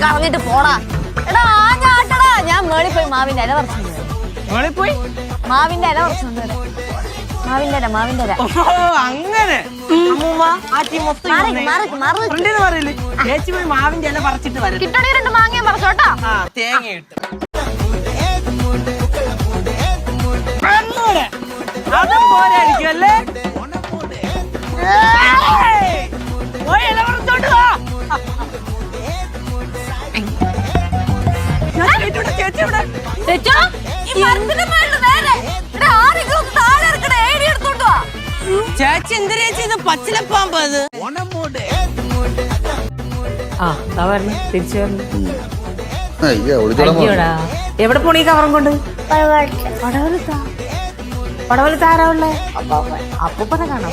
കളഞ്ഞിട്ട് പോടാ. എടാ ആഞ്ഞാട്ടടാ. ഞാൻ മേളിൽ പോയി മാവിന്റെ ഇല പറിച്ചു. മാവിന്റെ ഇല പറിച്ചു. മാവിന്റെ ഇല. അങ്ങനെ ചേച്ചി പോയി മാവിന്റെ ഇല പറിച്ചിട്ട് വരും. കിട്ടണി 2 മാങ്ങ പറിച്ചോട്ടാ. തേങ്ങ ഇട്ട് അതും പോരായിരിക്കും അല്ലേ? ഇല പറിച്ചോട്ട് വാ. ചേച്ചി ഇവിടെ ചേച്ചി എന്തിനാ ചേച്ചി ഇത് പച്ചിലപ്പാമ്പ് അത്? തിരിച്ചു എവിടെ പോണീ കവറും കൊണ്ട്? പടവലത്ത് ആരാ ഉള്ളേ? അപ്പൂപ്പനെ കാണാൻ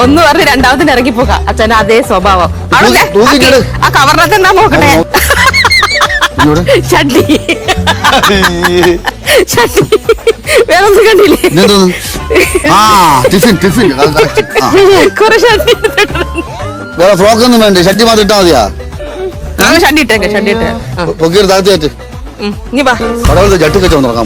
ഒന്ന് പറഞ്ഞ് രണ്ടാമത്തിന് ഇറങ്ങി പോക. അച്ഛൻ അതേ സ്വഭാവം. ആ കവറിനകത്ത് എന്താ നോക്കണേ? ചട്ടി വേറൊന്നും കണ്ടില്ലേ? കുറെ ഷട്ടി ഫ്രോക്കൊന്നും വേണ്ട, ഷട്ടി മാത്രം ഇട്ടാ മതിയാ? ഷട്ടി ഇട്ടേക്ക്. താഴ്ത്തിയായിട്ട് നീ വാ ജട്ടി കച്ചവടം നോക്കാൻ